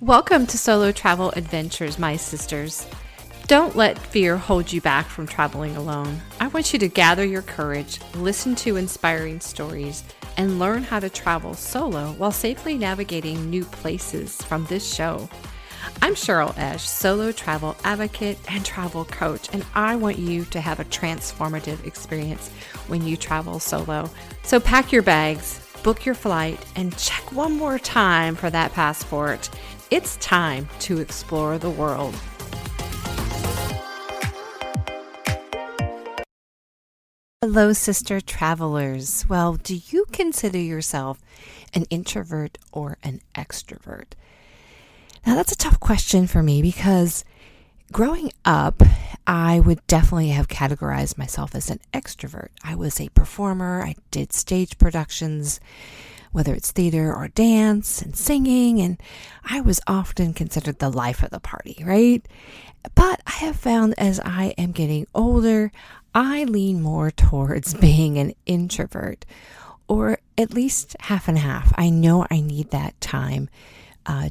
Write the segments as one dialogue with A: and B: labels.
A: Welcome to Solo Travel Adventures, my sisters. Don't let fear hold you back from traveling alone. I want you to gather your courage, listen to inspiring stories, and learn how to travel solo while safely navigating new places from this show. I'm Cheryl Esch, solo travel advocate and travel coach, and I want you to have a transformative experience when you travel solo. So pack your bags, book your flight, and check one more time for that passport. It's time to explore the world. Hello, sister travelers. Well, do you consider yourself an introvert or an extrovert? Now, that's a tough question for me because growing up, I would definitely have categorized myself as an extrovert. I was a performer. I did stage productions, whether it's theater or dance and singing, and I was often considered the life of the party, right? But I have found as I am getting older, I lean more towards being an introvert, or at least half and half. I know I need that time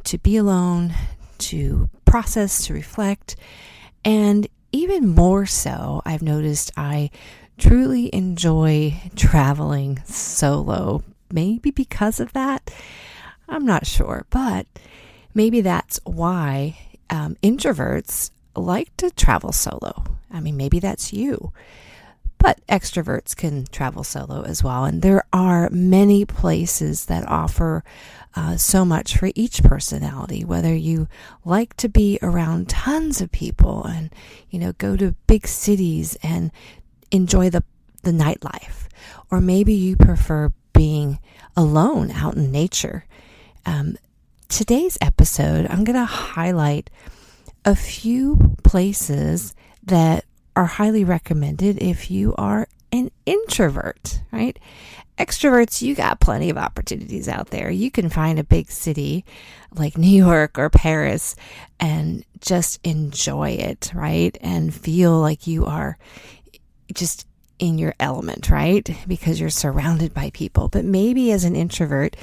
A: to be alone, to process, to reflect, and even more so, I've noticed I truly enjoy traveling solo. Maybe because of that, I'm not sure, but maybe that's why introverts like to travel solo. I mean, maybe that's you, but extroverts can travel solo as well. And there are many places that offer so much for each personality, whether you like to be around tons of people and, go to big cities and enjoy the nightlife, or maybe you prefer being alone out in nature. Today's episode, I'm going to highlight a few places that are highly recommended if you are an introvert, right? Extroverts, you got plenty of opportunities out there. You can find a big city like New York or Paris and just enjoy it, right? And feel like you are just in your element, right? Because you're surrounded by people. But maybe as an introvert,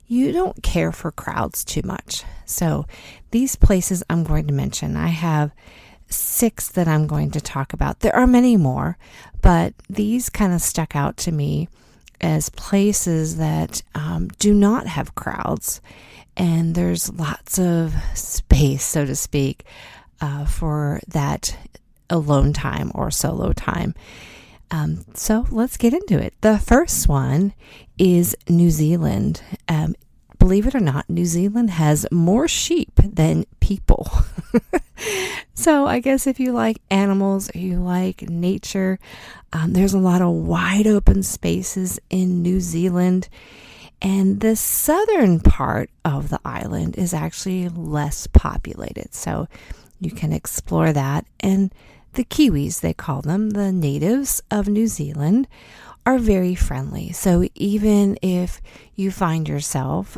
A: you don't care for crowds too much. So these places I'm going to mention, I have 6 that I'm going to talk about. There are many more, but these kind of stuck out to me as places that do not have crowds, and there's lots of space, so to speak, for that alone time or solo time. So let's get into it. The first one is New Zealand. Believe it or not, New Zealand has more sheep than people. So I guess if you like animals, or you like nature, there's a lot of wide open spaces in New Zealand. And the southern part of the island is actually less populated. So you can explore that. And the Kiwis, they call them, the natives of New Zealand, are very friendly. So even if you find yourself,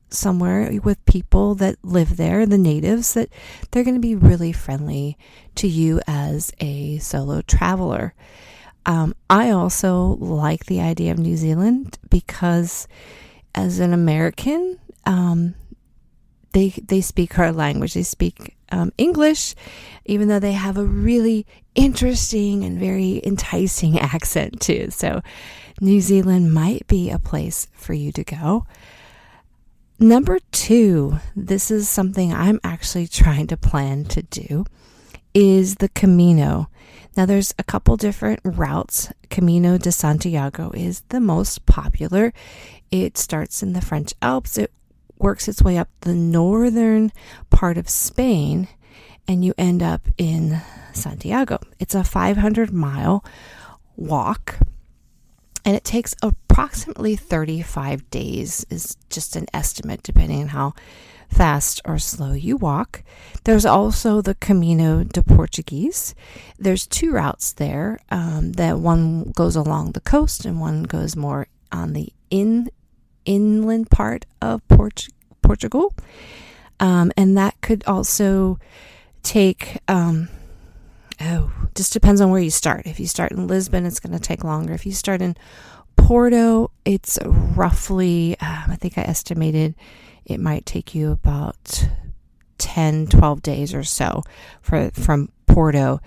A: somewhere with people that live there, the natives, that they're going to be really friendly to you as a solo traveler. I also like the idea of New Zealand because as an American, they speak our language. They speak English, even though they have a really interesting and very enticing accent too. So New Zealand might be a place for you to go. Number 2, this is something I'm actually trying to plan to do, is the Camino. Now there's a couple different routes. Camino de Santiago is the most popular. It starts in the French Alps. It works its way up the northern part of Spain, and you end up in Santiago. It's a 500-mile walk, and it takes approximately 35 days, is just an estimate, depending on how fast or slow you walk. There's also the Camino de Portuguese. There's 2 routes there, that one goes along the coast and one goes more on the inland part of Portugal. And that could also take, just depends on where you start. If you start in Lisbon, it's going to take longer. If you start in Porto, it's roughly, I think I estimated it might take you about 10, 12 days or so from Porto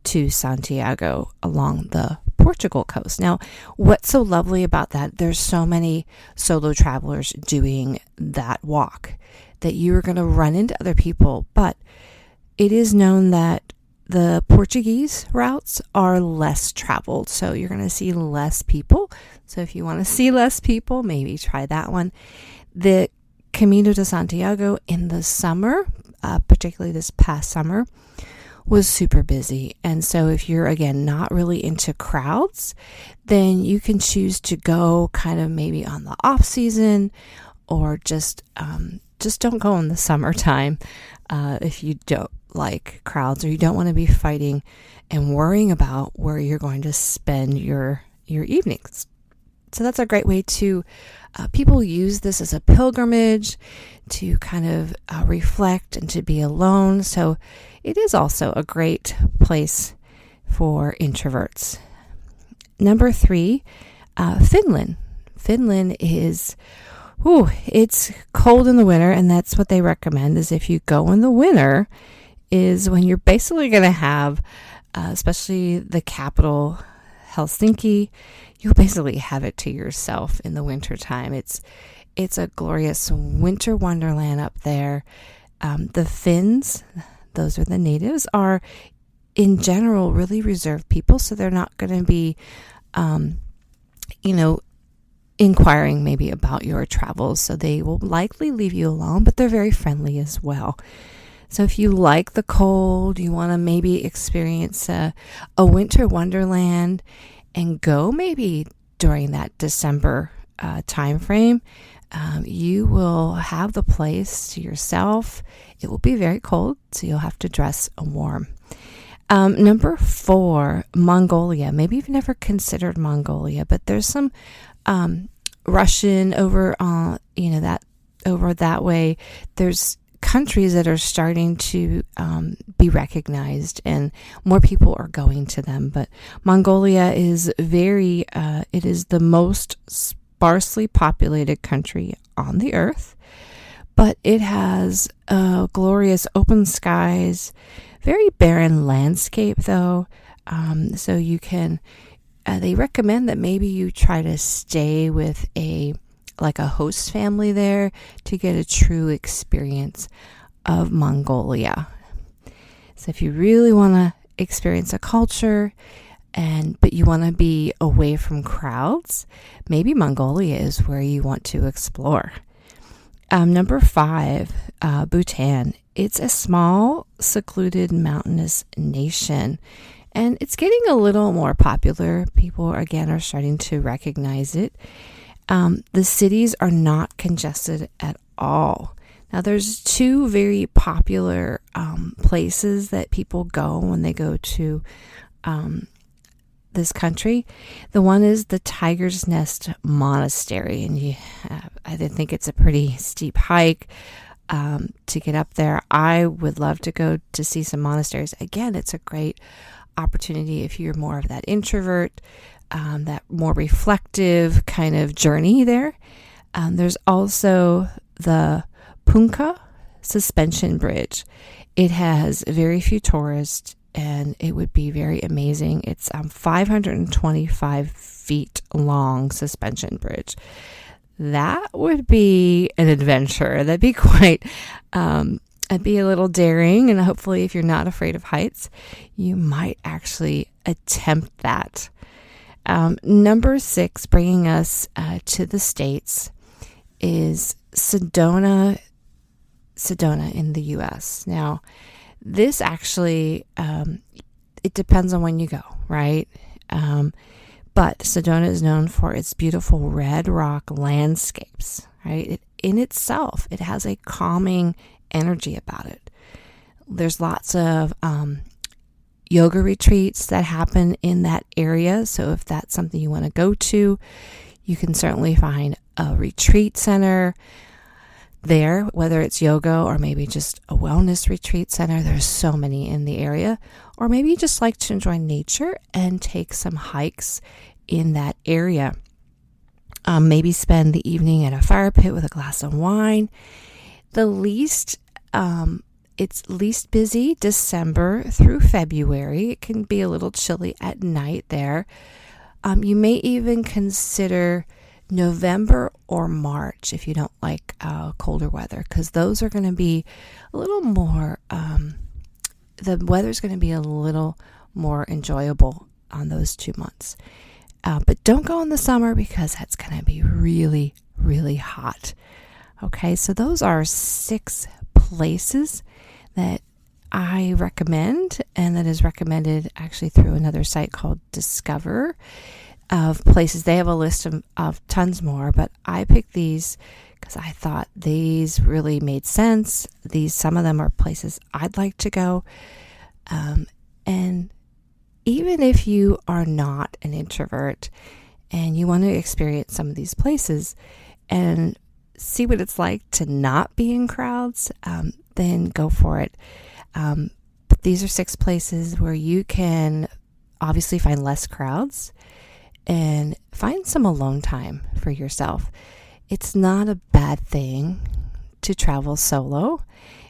A: to Santiago along the Portugal coast. Now, what's so lovely about that, there's so many solo travelers doing that walk that you're going to run into other people, but it is known that the Portuguese routes are less traveled, so you're going to see less people. So if you want to see less people, maybe try that one. The Camino de Santiago in the summer, particularly this past summer, was super busy. And so if you're, again, not really into crowds, then you can choose to go kind of maybe on the off season, or just don't go in the summertime if you don't like crowds, or you don't want to be fighting and worrying about where you're going to spend your evenings. So that's a great way to, people use this as a pilgrimage to kind of reflect and to be alone. So it is also a great place for introverts. Number 3, Finland. Finland is, it's cold in the winter, and that's what they recommend, is if you go in the winter is when you're basically going to have, especially the capital, Helsinki, you'll basically have it to yourself in the winter time. It's a glorious winter wonderland up there. The Finns, those are the natives, are in general really reserved people, so they're not going to be, inquiring maybe about your travels. So they will likely leave you alone, but they're very friendly as well. So if you like the cold, you want to maybe experience a winter wonderland and go maybe during that December time frame, you will have the place to yourself. It will be very cold, so you'll have to dress warm. Number 4, Mongolia. Maybe you've never considered Mongolia, but there's some Russian over that way. There's countries that are starting to be recognized, and more people are going to them. But Mongolia is it is the most sparsely populated country on the earth, but it has glorious open skies, very barren landscape though. So you can, they recommend that maybe you try to stay with a host family there to get a true experience of Mongolia. So if you really want to experience a culture but you want to be away from crowds, maybe Mongolia is where you want to explore. Number 5, Bhutan. It's a small, secluded, mountainous nation, and it's getting a little more popular. People, again, are starting to recognize it. The cities are not congested at all. Now, there's 2 very popular places that people go when they go to this country. The one is the Tiger's Nest Monastery, and I think it's a pretty steep hike to get up there. I would love to go to see some monasteries. Again, it's a great opportunity if you're more of that introvert, that more reflective kind of journey there. There's also the Punka Suspension Bridge. It has very few tourists, and it would be very amazing. It's 525 feet long suspension bridge. That would be an adventure. That'd be quite, it'd be a little daring, and hopefully if you're not afraid of heights, you might actually attempt that. Number 6, bringing us to the States, is Sedona in the U.S. Now, this actually, it depends on when you go, right? But Sedona is known for its beautiful red rock landscapes, right? In itself, it has a calming energy about it. There's lots of yoga retreats that happen in that area. So if that's something you want to go to, you can certainly find a retreat center there, whether it's yoga or maybe just a wellness retreat center. There's so many in the area. Or maybe you just like to enjoy nature and take some hikes in that area. Maybe spend the evening at a fire pit with a glass of wine. It's least busy December through February. It can be a little chilly at night there. You may even consider November or March if you don't like colder weather, because those are going to be a little more, the weather's going to be a little more enjoyable on those 2 months. But don't go in the summer because that's going to be really, really hot. Okay, so those are 6 places that I recommend, and that is recommended actually through another site called Discover, of places. They have a list of tons more, but I picked these because I thought these really made sense. Some of them are places I'd like to go. And even if you are not an introvert and you want to experience some of these places and see what it's like to not be in crowds, then go for it. But these are 6 places where you can obviously find less crowds and find some alone time for yourself. It's not a bad thing to travel solo.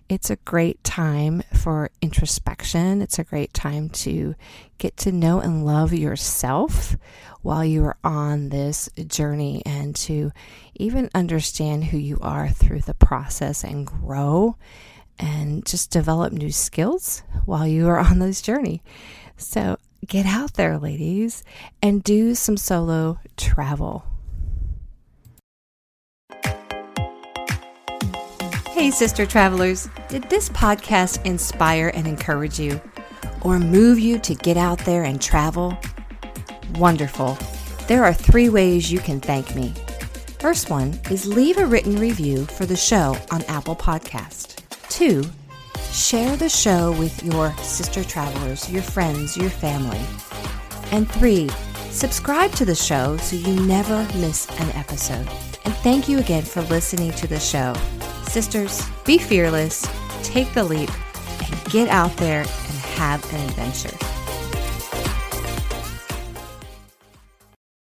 A: It's a great time for introspection. It's a great time to get to know and love yourself while you are on this journey, and to even understand who you are through the process and grow and just develop new skills while you are on this journey. So get out there, ladies, and do some solo travel. Hey, sister travelers, did this podcast inspire and encourage you, or move you to get out there and travel? Wonderful. There are 3 ways you can thank me. First one is leave a written review for the show on Apple Podcast. 2, share the show with your sister travelers, your friends, your family. And 3, subscribe to the show so you never miss an episode. And thank you again for listening to the show. Sisters, be fearless, take the leap, and get out there and have an adventure.